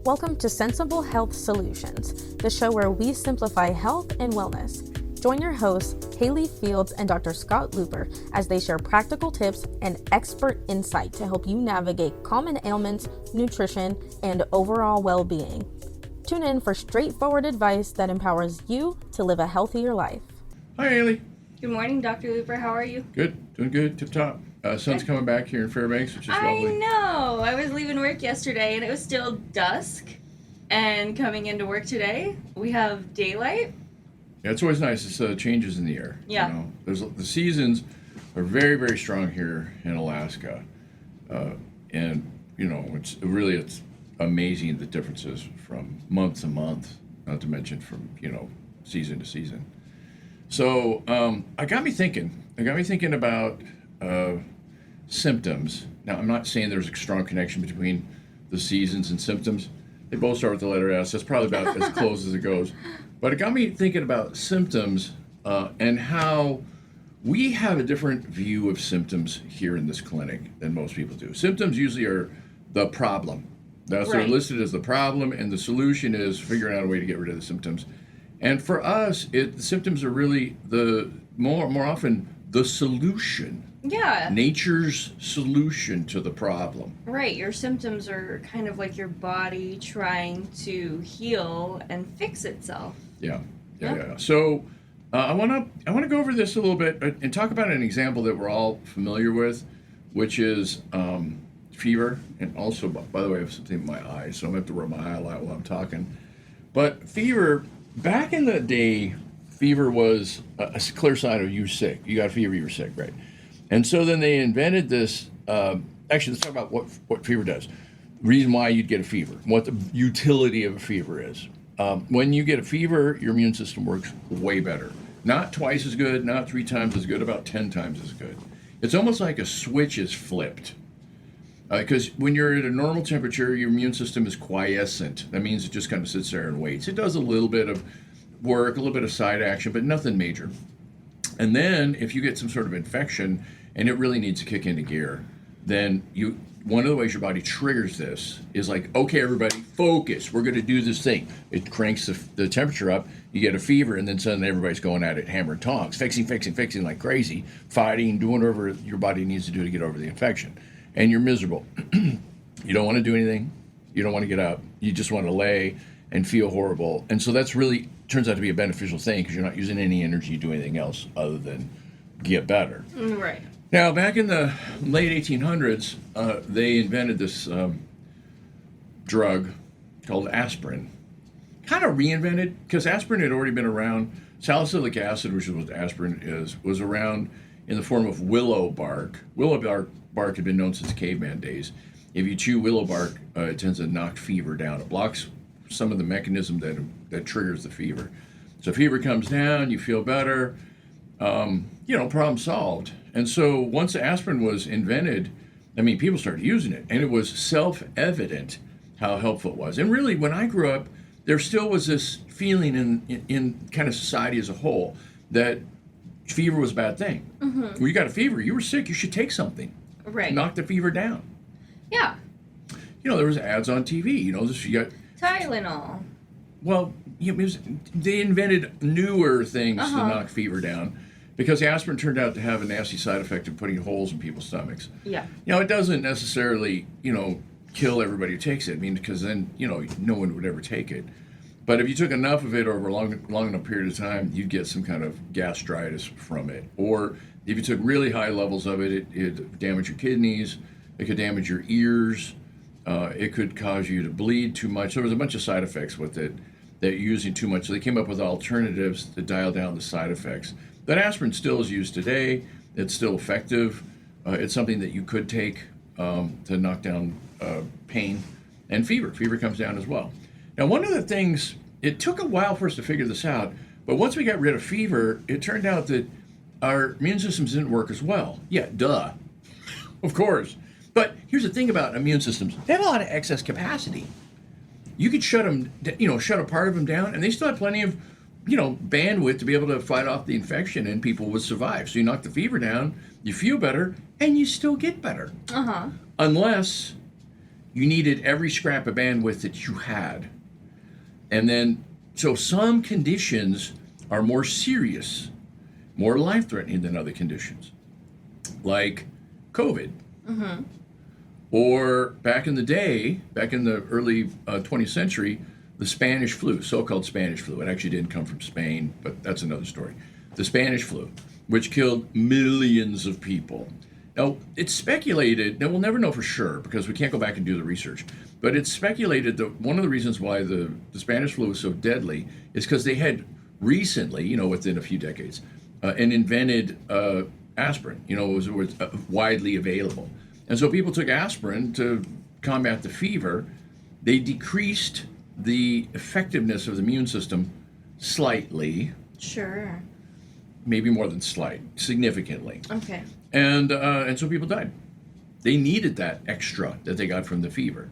Welcome to Sensible Health Solutions, the show where we simplify health and wellness. Join your hosts, Haley Fields and Dr. Scott Looper, as they share practical tips and expert insight to help you navigate common ailments, nutrition, and overall well-being. Tune in for straightforward advice that empowers you to live a healthier life. Hi, Haley. Good morning, Dr. Looper. How are you? Good. Doing good. Tip-top. Sun's coming back here in Fairbanks, which is lovely. I know. I was leaving work yesterday, and it was still dusk. And coming into work today, we have daylight. Yeah, it's always nice. It's changes in the air. Yeah. You know, the seasons are very, very strong here in Alaska. And, you know, it's amazing the differences from month to month, not to mention from, season to season. So it got me thinking about symptoms. Now, I'm not saying there's a strong connection between the seasons and symptoms. They both start with the letter S. That's probably about as close as it goes. But it got me thinking about symptoms and how we have a different view of symptoms here in this clinic than most people do. Symptoms usually are the problem. They're listed as the problem, and the solution is figuring out a way to get rid of the symptoms. And for us, the symptoms are really more often the solution. Yeah. Nature's solution to the problem. Right. Your symptoms are kind of like your body trying to heal and fix itself. Yeah. So I want to go over this a little bit and talk about an example that we're all familiar with, which is fever. And also, by the way, I have something in my eye, so I'm going to have to rub my eye a lot while I'm talking. But fever, back in the day, fever was a clear sign of you sick. You got a fever, you were sick, right? And so then they invented this. Actually, let's talk about what fever does. Reason why you'd get a fever, what the utility of a fever is. When you get a fever, your immune system works way better. Not twice as good, not 3 times as good, about 10 times as good. It's almost like a switch is flipped. Because when you're at a normal temperature, your immune system is quiescent. That means it just kind of sits there and waits. It does a little bit of work, a little bit of side action, but nothing major. And then if you get some sort of infection and it really needs to kick into gear, then one of the ways your body triggers this is like, okay, everybody, focus. We're going to do this thing. It cranks the temperature up. You get a fever, and then suddenly everybody's going at it hammer and tongs, fixing like crazy, fighting, doing whatever your body needs to do to get over the infection. And you're miserable. You don't want to do anything. You don't want to get up. You just want to lay and feel horrible. And so that's really turns out to be a beneficial thing because you're not using any energy to do anything else other than get better. Right. Now, back in the late 1800s, they invented this drug called aspirin. Kind of reinvented, because aspirin had already been around. Salicylic acid, which is what aspirin is, was around in the form of willow bark. Willow bark had been known since caveman days. If you chew willow bark, it tends to knock fever down. It blocks some of the mechanism that triggers the fever. So fever comes down, you feel better, problem solved. And so once aspirin was invented, people started using it, and it was self-evident how helpful it was. And really, when I grew up, there still was this feeling in kind of society as a whole that fever was a bad thing. Mm-hmm. When you got a fever, you were sick, you should take something. Right. To knock the fever down. Yeah. There was ads on TV, you got Tylenol. Well, they invented newer things to knock fever down because aspirin turned out to have a nasty side effect of putting holes in people's stomachs. Yeah. It doesn't necessarily, kill everybody who takes it. Because then, no one would ever take it. But if you took enough of it over a long enough period of time, you'd get some kind of gastritis from it. Or if you took really high levels of it, it'd damage your kidneys. It could damage your ears. It could cause you to bleed too much. There was a bunch of side effects with it that you're using too much. So they came up with alternatives to dial down the side effects. But aspirin still is used today. It's still effective. It's something that you could take to knock down pain and fever. Fever comes down as well. Now, one of the things, it took a while for us to figure this out, but once we got rid of fever, it turned out that our immune systems didn't work as well. Yeah, duh. Of course. But here's the thing about immune systems. They have a lot of excess capacity. You could shut a part of them down, and they still have plenty of, bandwidth to be able to fight off the infection, and people would survive. So you knock the fever down, you feel better, and you still get better. Uh-huh. Unless you needed every scrap of bandwidth that you had. And then, so some conditions are more serious, more life-threatening than other conditions, like COVID. Mm-hmm. Or back in the day, back in the early 20th century, the Spanish flu, so-called Spanish flu. It actually didn't come from Spain, but that's another story. The Spanish flu, which killed millions of people. Now, it's speculated, now we'll never know for sure because we can't go back and do the research, but it's speculated that one of the reasons why the Spanish flu was so deadly is because they had recently, within a few decades, and invented aspirin, it was widely available. And so people took aspirin to combat the fever. They decreased the effectiveness of the immune system slightly. Sure. Maybe more than slight, significantly. Okay. And so people died. They needed that extra that they got from the fever.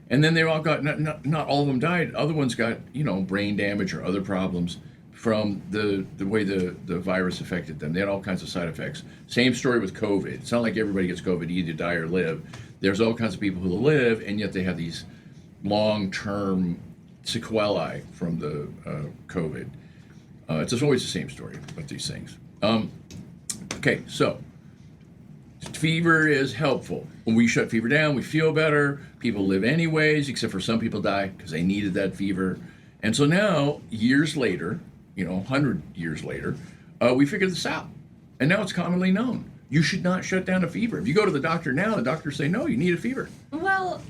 And then they all got, not all of them died. Other ones got, brain damage or other problems from the way the virus affected them. They had all kinds of side effects. Same story with COVID. It's not like everybody gets COVID, you either die or live. There's all kinds of people who live, and yet they have these long-term sequelae from the COVID. It's just always the same story with these things. Okay, so fever is helpful. When we shut fever down, we feel better. People live anyways, except for some people die because they needed that fever. And so now, years later, 100 years later, we figured this out. And now it's commonly known. You should not shut down a fever. If you go to the doctor now, the doctors say, no, you need a fever. Well,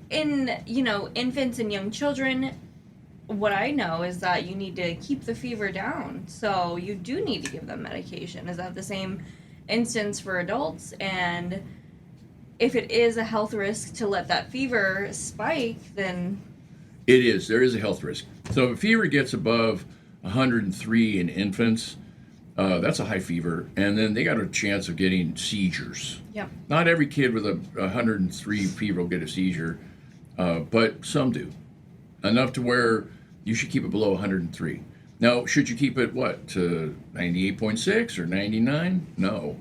in, infants and young children, what I know is that you need to keep the fever down. So you do need to give them medication. Is that the same instance for adults? And if it is a health risk to let that fever spike, then... It is. There is a health risk. So if a fever gets above 103 in infants, that's a high fever, and then they got a chance of getting seizures. Yep. Not every kid with a 103 fever will get a seizure, but some do. Enough to where you should keep it below 103. Now, should you keep it, to 98.6 or 99? No.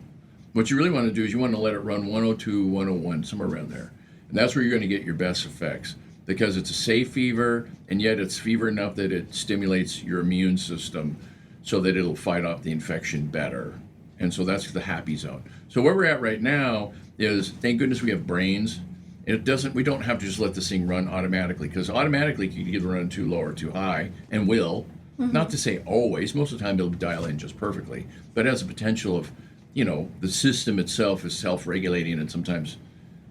What you really want to do is you want to let it run 102, 101, somewhere around there. And that's where you're going to get your best effects, because it's a safe fever, and yet it's fever enough that it stimulates your immune system so that it'll fight off the infection better. And so that's the happy zone. So where we're at right now is, thank goodness we have brains. We don't have to just let this thing run automatically, because automatically you can either run too low or too high, and will. Mm-hmm. Not to say always. Most of the time it'll dial in just perfectly. But it has the potential of, the system itself is self-regulating, and sometimes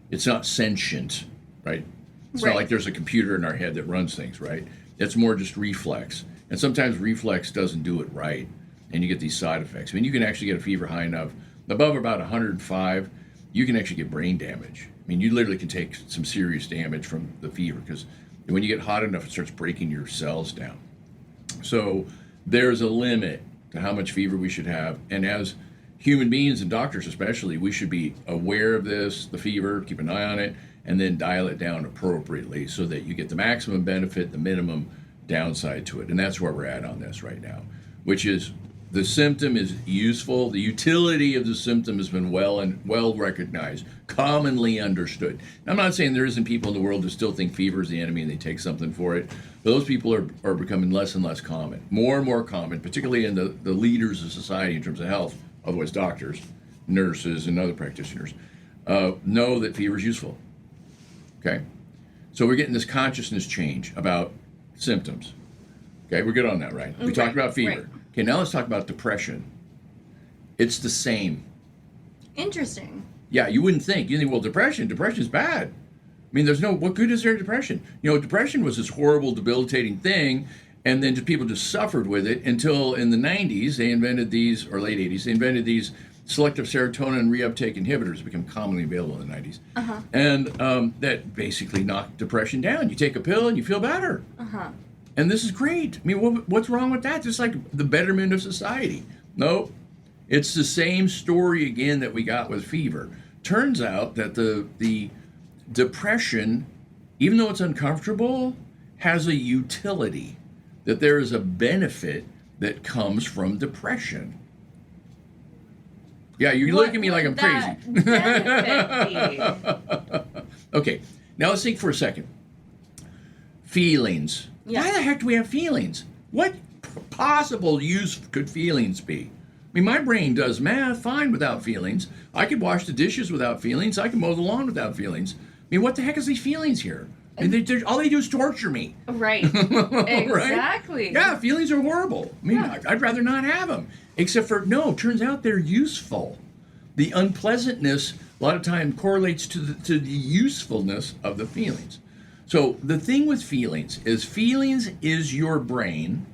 it's not sentient, right? It's not like there's a computer in our head that runs things, right? It's more just reflex. And sometimes reflex doesn't do it right, and you get these side effects. I mean, you can actually get a fever high enough, above about 105, you can actually get brain damage. I mean, you literally can take some serious damage from the fever, because when you get hot enough, it starts breaking your cells down. So there's a limit to how much fever we should have. And as human beings, and doctors especially, we should be aware of this, the fever, keep an eye on it, and then dial it down appropriately so that you get the maximum benefit, the minimum downside to it. And that's where we're at on this right now, which is the symptom is useful. The utility of the symptom has been well recognized, commonly understood. Now, I'm not saying there isn't people in the world who still think fever is the enemy and they take something for it, but those people are becoming less and less common, more and more common, particularly in the leaders of society in terms of health, otherwise doctors, nurses, and other practitioners, know that fever is useful. Okay? So we're getting this consciousness change about symptoms. Okay, we're good on that, right? We talked about fever. Right. Okay, now let's talk about depression. It's the same. Interesting. Yeah, you wouldn't think. You think, well, depression's bad. I mean, what good is there in depression? Depression was this horrible, debilitating thing, and then people just suffered with it until in the 90s, they invented these, or late 80s, they invented these selective serotonin reuptake inhibitors, become commonly available in the 90s. Uh-huh. And that basically knocked depression down. You take a pill and you feel better. Uh-huh. And this is great. I mean, what's wrong with that? Just like the betterment of society. Nope. It's the same story again that we got with fever. Turns out that the depression, even though it's uncomfortable, has a utility. That there is a benefit that comes from depression. Yeah, you look at me like I'm crazy. Benefit be? Okay. Now let's think for a second. Feelings. Yeah. Why the heck do we have feelings? What possible use could feelings be? I mean, my brain does math fine without feelings. I could wash the dishes without feelings. I can mow the lawn without feelings. I mean, what the heck is these feelings here? I mean, all they do is torture me. Right. Exactly. Right? Yeah, feelings are horrible. I mean, I'd rather not have them. Except for, no, turns out they're useful. The unpleasantness a lot of time correlates to the usefulness of the feelings. So the thing with feelings is your brain,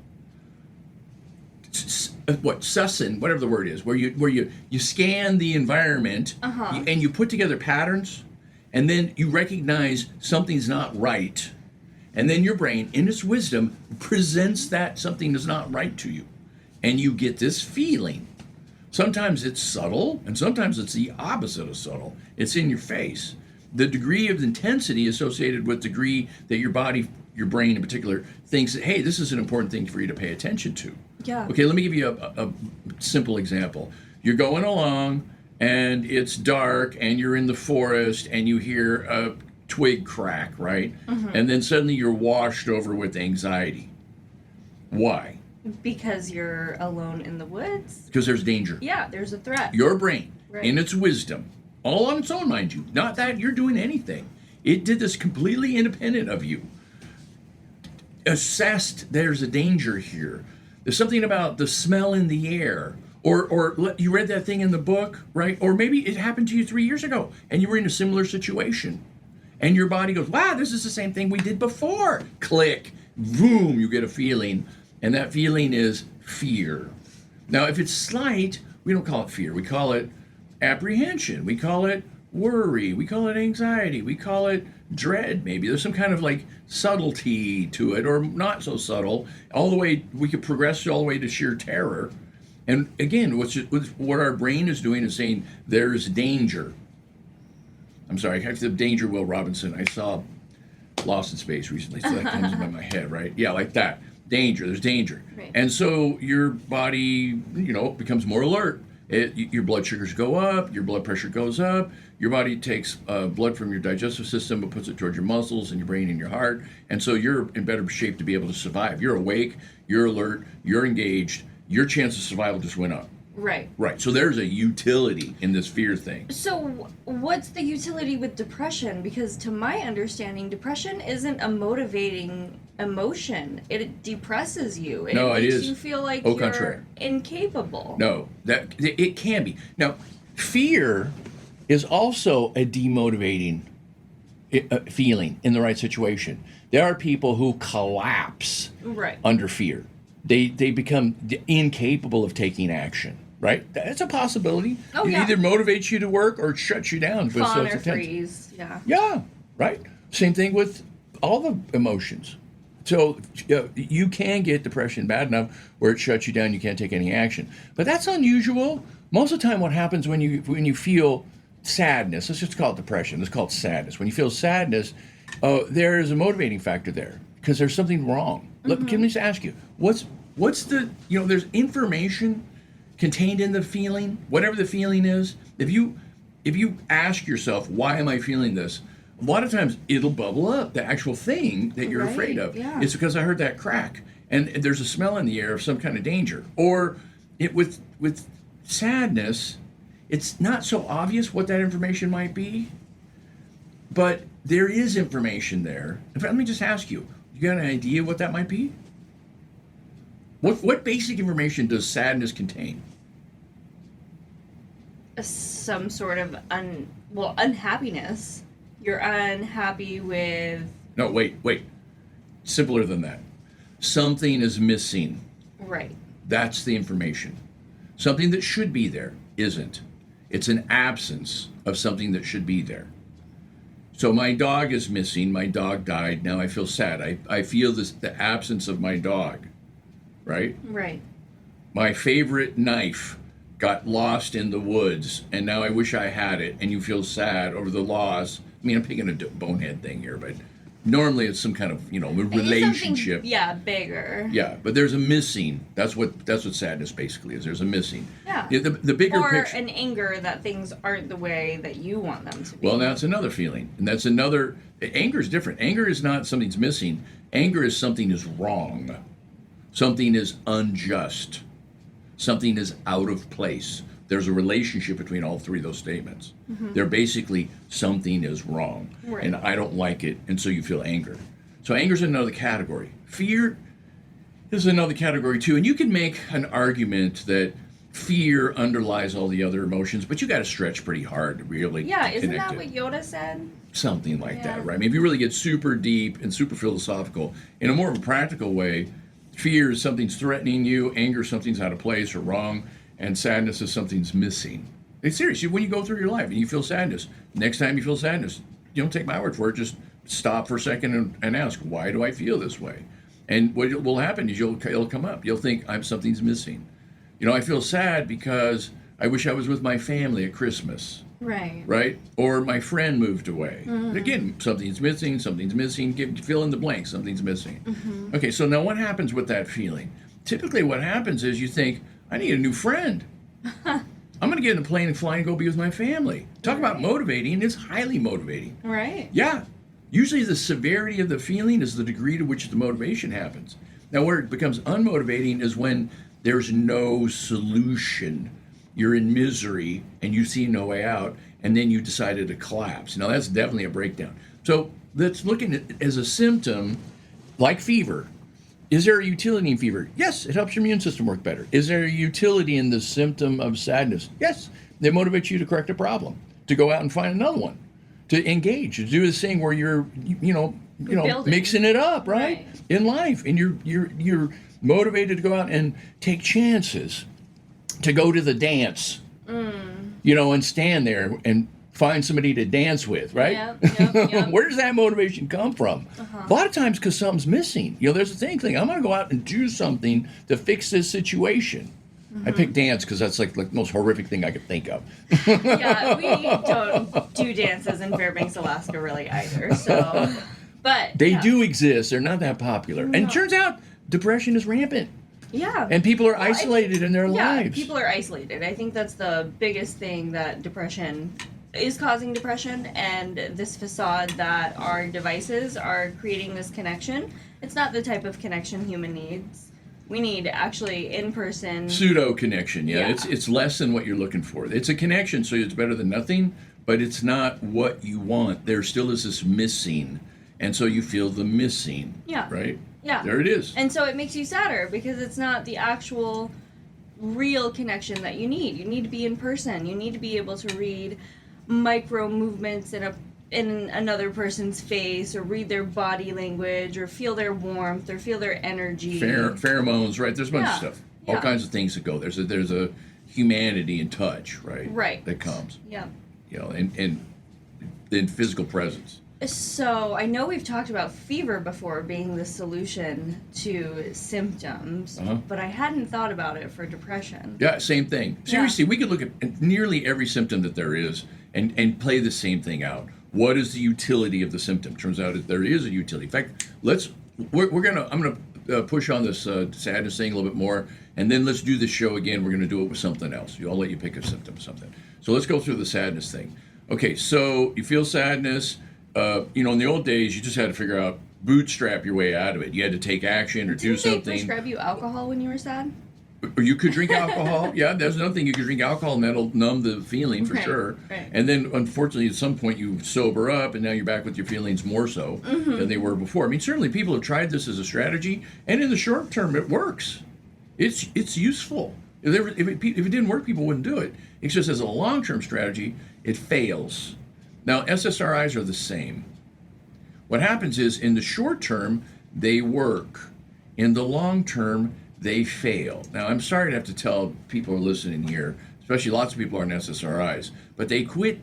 sussing, whatever the word is, where you scan the environment and you put together patterns, and then you recognize something's not right, and then your brain, in its wisdom, presents that something is not right to you, and you get this feeling. Sometimes it's subtle, and sometimes it's the opposite of subtle. It's in your face. The degree of intensity associated with degree that your body, your brain in particular, thinks that, hey, this is an important thing for you to pay attention to. Yeah. Okay, let me give you a simple example. You're going along, and it's dark, and you're in the forest, and you hear a twig crack, right? And then suddenly you're washed over with anxiety. Why? Because you're alone in the woods. Because there's danger. Yeah, there's a threat. Your brain, Right. in its wisdom, all on its own, mind you, not that you're doing anything. It did this completely independent of you. Assessed there's a danger here. There's something about the smell in the air. Or you read that thing in the book, right? Or maybe it happened to you 3 years ago and you were in a similar situation. And your body goes, wow, this is the same thing we did before. Click, boom, you get a feeling. And that feeling is fear. Now, if it's slight, we don't call it fear. We call it apprehension. We call it worry. We call it anxiety. We call it dread, maybe. There's some kind of like subtlety to it, or not so subtle. All the way, we could progress all the way to sheer terror. And again, what our brain is doing is saying there's danger. I'm sorry, I have the danger, Will Robinson. I saw Lost in Space recently, so that comes into my head, right? Yeah, like that. Danger, there's danger. Right. And so your body, becomes more alert. Your blood sugars go up, your blood pressure goes up, your body takes blood from your digestive system and puts it towards your muscles and your brain and your heart, and so you're in better shape to be able to survive. You're awake, you're alert, you're engaged, your chance of survival just went up. Right. Right, so there's a utility in this fear thing. So what's the utility with depression? Because to my understanding, depression isn't a motivating emotion. It depresses you. It No, it makes is. you feel like Au you're contraire. incapable. No, that it can be. Now, fear is also a demotivating feeling in the right situation. There are people who collapse Right. under fear. They become incapable of taking action. Right? That's a possibility. Oh, It yeah. either motivates you to work or it shuts you down. Fawn so it's or intense. freeze. Yeah. Yeah, right. Same thing with all the emotions. So you can get depression bad enough where it shuts you down. You can't take any action. But that's unusual. Most of the time, what happens when you feel sadness? Let's just call it depression. Let's call it sadness. When you feel sadness, there is a motivating factor there because there's something wrong. Can me just ask you, what's the there's information contained in the feeling, whatever the feeling is. If you ask yourself, why am I feeling this? A lot of times it'll bubble up, the actual thing that you're Right, afraid of. yeah. It's because I heard that crack and there's a smell in the air of some kind of danger. Or with sadness, it's not so obvious what that information might be, but there is information there. In fact, let me just ask you, you got an idea what that might be? What basic information does sadness contain? Some sort of unhappiness. You're unhappy with. No, wait. Simpler than that. Something is missing. Right. That's the information. Something that should be there isn't. It's an absence of something that should be there. So my dog is missing. My dog died. Now I feel sad. I feel the absence of my dog. Right? Right. My favorite knife got lost in the woods, and now I wish I had it, and you feel sad over the loss. I mean, I'm picking a bonehead thing here, but Normally it's some kind of, It needs relationship. something, yeah, bigger. Yeah, but there's a missing. That's what sadness basically is. There's a missing. Yeah. The bigger Or picture. an anger that things aren't the way that you want them to be. Well, that's another feeling, and that's another. Anger is different. Anger is not something's missing. Anger is something is wrong, something is unjust, something is out of place. There's a relationship between all three of those statements. They're basically something is wrong, Right. and I don't like it, and so you feel anger. So anger is another category. Fear is another category too, and you can make an argument that fear underlies all the other emotions, but you got to stretch pretty hard to really Yeah, isn't connect that it. what Yoda said? Something like Yeah. that, right? I mean, if you really get super deep and super philosophical, in a more of a practical way, fear is something's threatening you, anger is something's out of place or wrong, and sadness is something's missing. It's serious. When you go through your life and you feel sadness, next time you feel sadness, you don't take my word for it. Just stop for a second and ask, why do I feel this way? And what will happen is it'll come up. You'll think something's missing. I feel sad because I wish I was with my family at Christmas. Right. Right? Or my friend moved away. Again, something's missing, fill in the blank, something's missing. Okay, so now what happens with that feeling? Typically what happens is you think, I need a new friend. I'm going to get in a plane and fly and go be with my family. Talk about motivating, it's highly motivating. Right. Yeah. Usually the severity of the feeling is the degree to which the motivation happens. Now where it becomes unmotivating is when there's no solution. You're in misery and you see no way out, and then you decided to collapse. Now that's definitely a breakdown. So let's look at it as a symptom, like fever. Is there a utility in fever? Yes, it helps your immune system work better. Is there a utility in the symptom of sadness? Yes, it motivates you to correct a problem, to go out and find another one, to engage, to do this thing where you're building. mixing it up, right? In life, and you're motivated to go out and take chances, to go to the dance, and stand there and find somebody to dance with, right? Yep. Where does that motivation come from? A lot of times because something's missing. There's a thing, I'm going to go out and do something to fix this situation. I picked dance because that's like the most horrific thing I could think of. Yeah, we don't do dances in Fairbanks, Alaska, really either. So, but They do exist. They're not that popular. And it turns out depression is rampant. Yeah. And people are isolated in their lives. People are isolated. I think that's the biggest thing that depression is causing depression, and this facade that our devices are creating this connection. It's not the type of connection human needs. We need actually in-person Pseudo connection, yeah. Yeah. It's less than what you're looking for. It's a connection, so it's better than nothing, but it's not what you want. There still is this missing, and so you feel the missing. Yeah. Right? Yeah. There it is. And so it makes you sadder because it's not the actual real connection that you need. You need to be in person. You need to be able to read micro movements in another person's face, or read their body language, or feel their warmth, or feel their energy. Pheromones, right? There's a bunch of stuff. All Yeah. kinds of things that go. There's a humanity in touch, right? Right. That comes. Yeah. And in physical presence. So I know we've talked about fever before being the solution to symptoms, but I hadn't thought about it for depression. Yeah, same thing. Seriously, we could look at nearly every symptom that there is and play the same thing out. What is the utility of the symptom? Turns out that there is a utility. In fact, I'm gonna push on this sadness thing a little bit more, and then let's do this show again. We're gonna do it with something else. I'll let you pick a symptom or something. So let's go through the sadness thing. Okay, so you feel sadness. In the old days, you just had to figure out, bootstrap your way out of it. You had to take action or do Didn't they something. prescribe you alcohol when you were sad? Or you could drink alcohol. Yeah, there's another thing. You could drink alcohol, and that'll numb the feeling for sure. Right. And then, unfortunately, at some point, you sober up, and now you're back with your feelings more so than they were before. I mean, certainly people have tried this as a strategy, and in the short term, it works. It's useful. If it didn't work, people wouldn't do it. It's just as a long-term strategy, it fails. Now, SSRIs are the same. What happens is, in the short term, they work. In the long term, they fail. Now, I'm sorry to have to tell people who are listening here, especially lots of people are on SSRIs, but they quit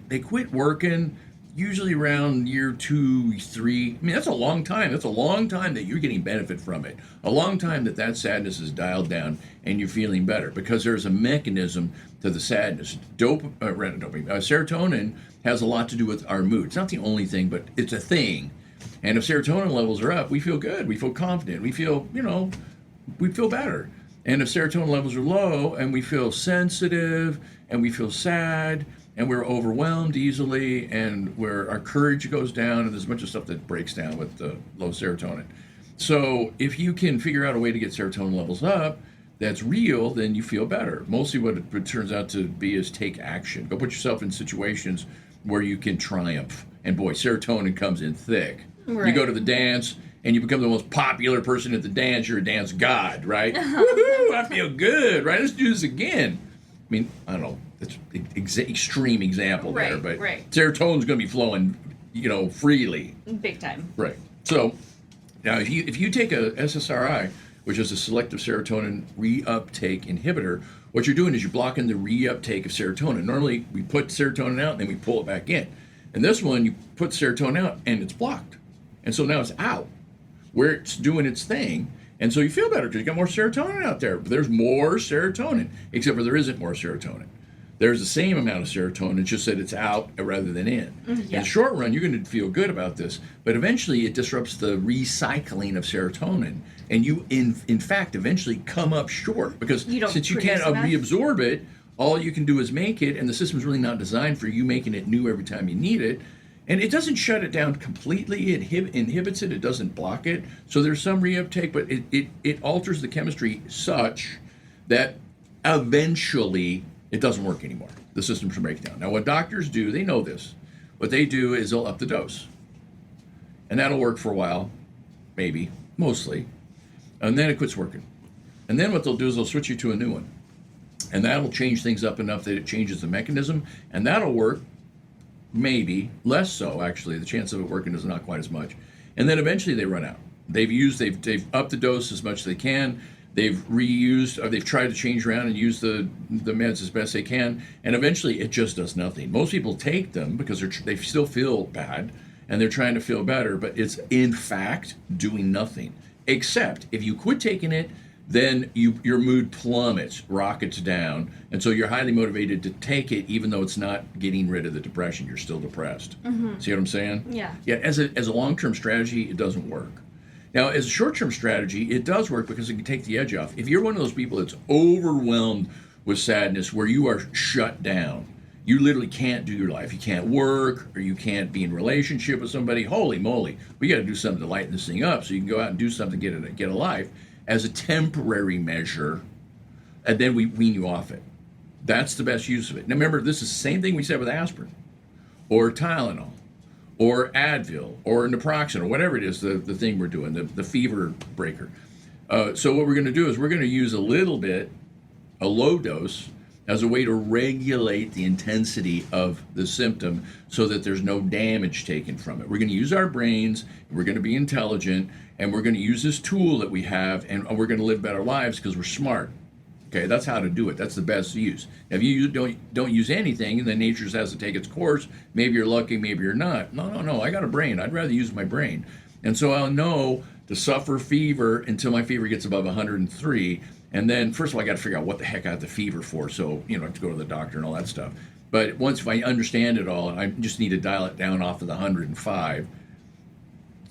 working usually around year 2, 3. I mean, that's a long time. That's a long time that you're getting benefit from it. A long time that sadness is dialed down and you're feeling better, because there's a mechanism to the sadness. Serotonin has a lot to do with our mood. It's not the only thing, but it's a thing. And if serotonin levels are up, we feel good. We feel confident. We feel, we feel better. And if serotonin levels are low and we feel sensitive and we feel sad and we're overwhelmed easily and our courage goes down, and there's a bunch of stuff that breaks down with the low serotonin. So if you can figure out a way to get serotonin levels up that's real, then you feel better. Mostly what it turns out to be is take action. Go put yourself in situations where you can triumph. And boy, serotonin comes in thick. Right. You go to the dance and you become the most popular person at the dance. You're a dance god, right? Woohoo! I feel good, right? Let's do this again. I mean, I don't know. It's an extreme example there, but serotonin's going to be flowing, freely. Big time. Right. So now, if you take a SSRI, which is a selective serotonin reuptake inhibitor, what you're doing is you're blocking the reuptake of serotonin. Normally, we put serotonin out and then we pull it back in. And this one, you put serotonin out and it's blocked. And so now it's out where it's doing its thing. And so you feel better because you got more serotonin out there. But there's more serotonin, except for there isn't more serotonin. There's the same amount of serotonin, it's just that it's out rather than in. Yeah. In the short run, you're going to feel good about this. But eventually, it disrupts the recycling of serotonin. And you, in fact, eventually come up short. Because since you can't reabsorb it, all you can do is make it. And the system's really not designed for you making it new every time you need it. And it doesn't shut it down completely. It inhibits it. It doesn't block it. So there's some reuptake, but it alters the chemistry such that eventually it doesn't work anymore. The system's breaking down. Now, what doctors do, they know this. What they do is they'll up the dose. And that'll work for a while, maybe, mostly. And then it quits working. And then what they'll do is they'll switch you to a new one. And that'll change things up enough that it changes the mechanism. And that'll work, maybe, less so, actually. The chance of it working is not quite as much. And then eventually they run out. They've upped the dose as much as they can. They've reused, or they've tried to change around and use the meds as best they can, and eventually it just does nothing. Most people take them because they still feel bad, and they're trying to feel better, but it's in fact doing nothing. Except if you quit taking it, then your mood plummets, rockets down, and so you're highly motivated to take it, even though it's not getting rid of the depression. You're still depressed. Mm-hmm. See what I'm saying? Yeah. Yeah. As a long-term strategy, it doesn't work. Now, as a short-term strategy, it does work because it can take the edge off. If you're one of those people that's overwhelmed with sadness, where you are shut down, you literally can't do your life. You can't work, or you can't be in relationship with somebody. Holy moly, we got to do something to lighten this thing up so you can go out and do something, get a life as a temporary measure, and then we wean you off it. That's the best use of it. Now, remember, this is the same thing we said with aspirin or Tylenol, or Advil, or naproxen, or whatever it is, the thing we're doing, the fever breaker. So what we're going to do is we're going to use a little bit, a low dose, as a way to regulate the intensity of the symptom so that there's no damage taken from it. We're going to use our brains, we're going to be intelligent, and we're going to use this tool that we have, and we're going to live better lives because we're smart. Okay, that's how to do it. That's the best use. If you don't use anything, and then nature just has to take its course, maybe you're lucky, maybe you're not. No, I got a brain. I'd rather use my brain. And so I'll know to suffer fever until my fever gets above 103. And then, first of all, I got to figure out what the heck I have the fever for. So, I have to go to the doctor and all that stuff. But once if I understand it all, I just need to dial it down off of the 105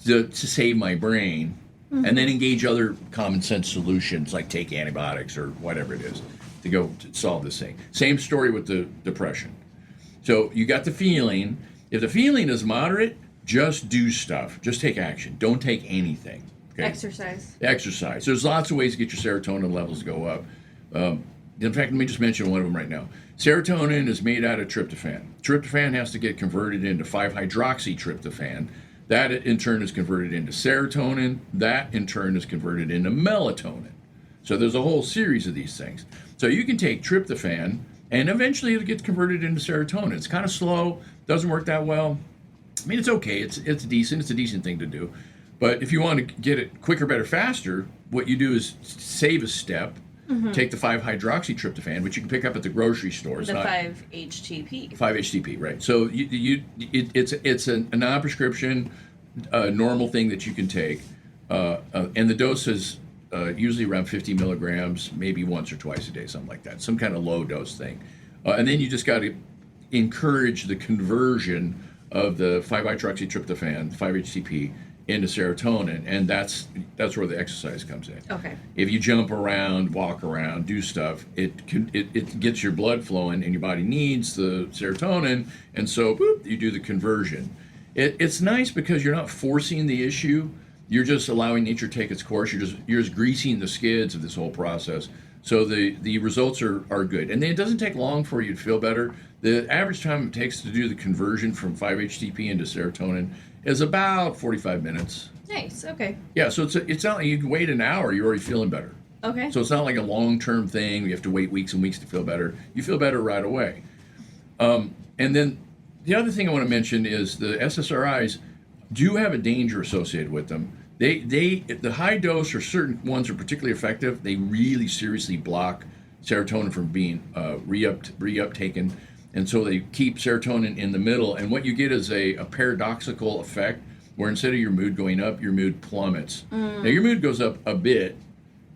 to save my brain. Mm-hmm. And then engage other common sense solutions like take antibiotics or whatever it is to go to solve this thing. Same story with the depression. So you got the feeling. If the feeling is moderate, just do stuff. Just take action. Don't take anything. Okay? Exercise. There's lots of ways to get your serotonin levels to go up. In fact, let me just mention one of them right now. Serotonin is made out of tryptophan. Tryptophan has to get converted into 5-hydroxytryptophan. That, in turn, is converted into serotonin. That, in turn, is converted into melatonin. So there's a whole series of these things. So you can take tryptophan, and eventually it'll get converted into serotonin. It's kind of slow, doesn't work that well. I mean, it's okay. It's decent. It's a decent thing to do. But if you want to get it quicker, better, faster, what you do is save a step. Mm-hmm. Take the 5-hydroxytryptophan, which you can pick up at the grocery store. The 5-HTP. 5-HTP, right. So it's a non-prescription, normal thing that you can take. And the dose is usually around 50 milligrams, maybe once or twice a day, something like that. Some kind of low dose thing. And then you just got to encourage the conversion of the 5-hydroxytryptophan, 5-HTP, into serotonin, and that's where the exercise comes in. Okay. If you jump around, walk around, do stuff, it gets your blood flowing, and your body needs the serotonin, and so boop, you do the conversion. It's nice because you're not forcing the issue. You're just allowing nature to take its course. You're just greasing the skids of this whole process. So the results are good. And then it doesn't take long for you to feel better. The average time it takes to do the conversion from 5-HTP into serotonin is about 45 minutes. Nice. Okay. Yeah, so it's not like you can wait an hour, you're already feeling better. Okay. So it's not like a long-term thing. You have to wait weeks and weeks to feel better. You feel better right away. And then the other thing I want to mention is the SSRIs do have a danger associated with them. The high dose or certain ones are particularly effective. They really seriously block serotonin from being reuptaken, and so they keep serotonin in the middle. And what you get is a paradoxical effect where instead of your mood going up, your mood plummets. Now your mood goes up a bit,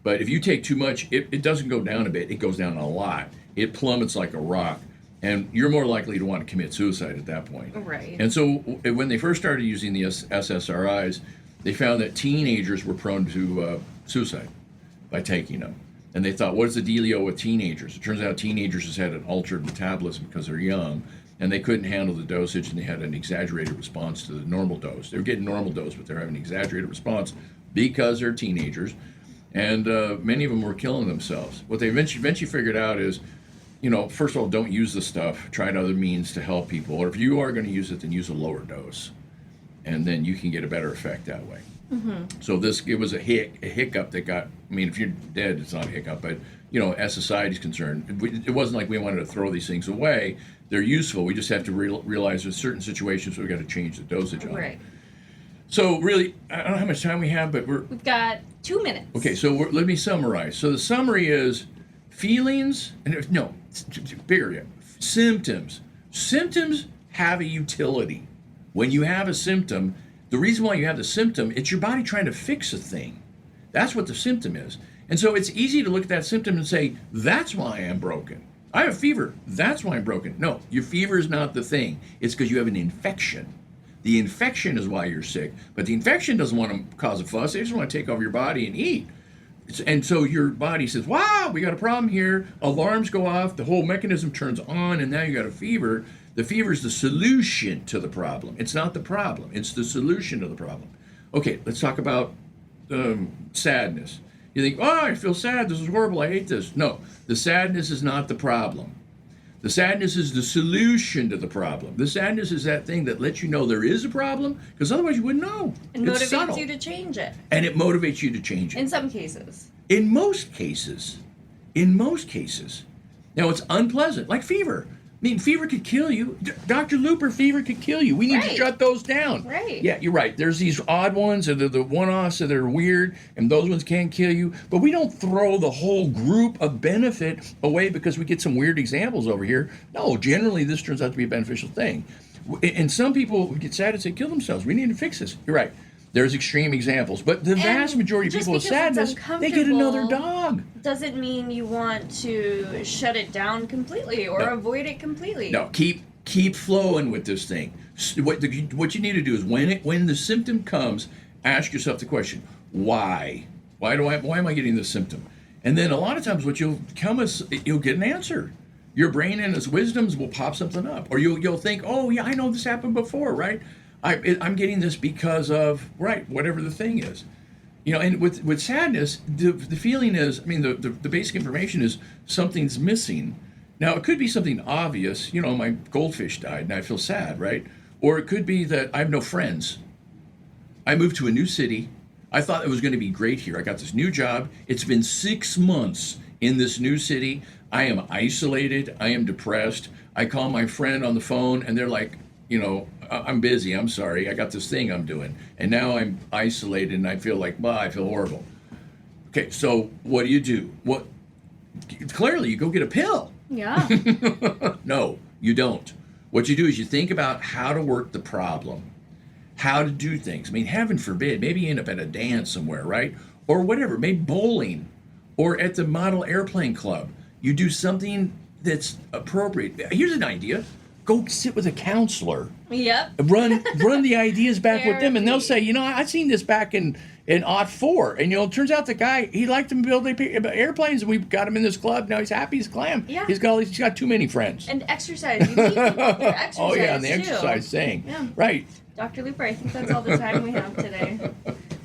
but if you take too much, it doesn't go down a bit. It goes down a lot. It plummets like a rock, and you're more likely to want to commit suicide at that point. Right. And so when they first started using the SSRIs, they found that teenagers were prone to suicide by taking them. And they thought, what is the dealio with teenagers? It turns out teenagers just had an altered metabolism because they're young, and they couldn't handle the dosage, and they had an exaggerated response to the normal dose. They were getting normal dose, but they're having an exaggerated response because they're teenagers. And many of them were killing themselves. What they eventually figured out is, first of all, don't use the stuff. Try other means to help people. Or if you are going to use it, then use a lower dose. And then you can get a better effect that way. Mm-hmm. So it was a hiccup that got, if you're dead, it's not a hiccup, but, as society is concerned, it wasn't like we wanted to throw these things away. They're useful. We just have to realize there's certain situations where we've got to change the dosage on Right. it. So really, I don't know how much time we have, but We've got 2 minutes. Okay, so let me summarize. So the summary is feelings, bigger yet, symptoms. Symptoms have a utility. When you have a symptom, the reason why you have the symptom, it's your body trying to fix a thing. That's what the symptom is. And so it's easy to look at that symptom and say, that's why I'm broken. I have a fever. That's why I'm broken. No, your fever is not the thing. It's because you have an infection. The infection is why you're sick. But the infection doesn't want to cause a fuss. They just want to take over your body and eat. And so your body says, wow, we got a problem here. Alarms go off. The whole mechanism turns on, and now you got a fever. The fever is the solution to the problem. It's not the problem. It's the solution to the problem. Okay, let's talk about sadness. You think, oh, I feel sad. This is horrible. I hate this. No, the sadness is not the problem. The sadness is the solution to the problem. The sadness is that thing that lets you know there is a problem, because otherwise you wouldn't know. And It's motivates subtle. you to change it. And it motivates you to change it. In some cases. In most cases. Now, it's unpleasant, like fever. Fever could kill you. Dr. Looper, fever could kill you. We need to shut those down. Right. Yeah, you're right. There's these odd ones, and they're the one-offs that are weird, and those ones can kill you. But we don't throw the whole group of benefit away because we get some weird examples over here. No, generally, this turns out to be a beneficial thing. And some people get sad and say, kill themselves. We need to fix this. You're right. There's extreme examples, but the vast majority of people with sadness, they get another dog. Doesn't mean you want to shut it down completely or avoid it completely. No, keep flowing with this thing. What you need to do is when the symptom comes, ask yourself the question: why? Why am I getting this symptom? And then a lot of times, what you'll get an answer. Your brain and its wisdoms will pop something up, or you'll think, oh yeah, I know this happened before, right? I'm getting this because of, whatever the thing is. And with sadness, the feeling is, the basic information is something's missing. Now, it could be something obvious, my goldfish died and I feel sad, right? Or it could be that I have no friends. I moved to a new city. I thought it was going to be great here. I got this new job. It's been 6 months in this new city. I am isolated. I am depressed. I call my friend on the phone and they're like, I'm busy, I'm sorry, I got this thing I'm doing. And now I'm isolated and I feel like, I feel horrible. Okay, so what do? Clearly, you go get a pill. Yeah. No, you don't. What you do is you think about how to work the problem, how to do things. Heaven forbid, maybe you end up at a dance somewhere, right? Or whatever, maybe bowling, or at the model airplane club. You do something that's appropriate. Here's an idea. go sit with a counselor. Yep. Run the ideas back with them, and they'll Therapy. say, I seen this back in '04, and it turns out the guy, he liked to build airplanes, and we got him in this club. Now he's happy as clam. Yeah. He's got too many friends. And exercise. You need people for exercise. Oh yeah, and the too. exercise thing. Yeah. Right. Dr. Looper, I think that's all the time we have today.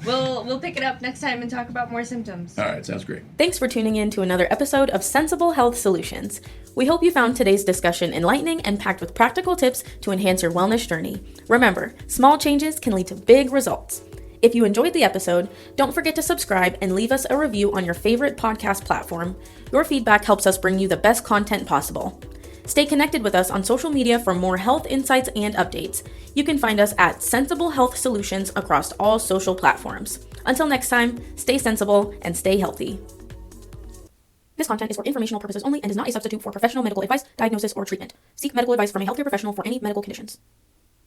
We'll pick it up next time and talk about more symptoms. All right, sounds great. Thanks for tuning in to another episode of Sensible Health Solutions. We hope you found today's discussion enlightening and packed with practical tips to enhance your wellness journey. Remember, small changes can lead to big results. If you enjoyed the episode, don't forget to subscribe and leave us a review on your favorite podcast platform. Your feedback helps us bring you the best content possible. Stay connected with us on social media for more health insights and updates. You can find us at Sensible Health Solutions across all social platforms. Until next time, stay sensible and stay healthy. This content is for informational purposes only and is not a substitute for professional medical advice, diagnosis, or treatment. Seek medical advice from a healthcare professional for any medical conditions.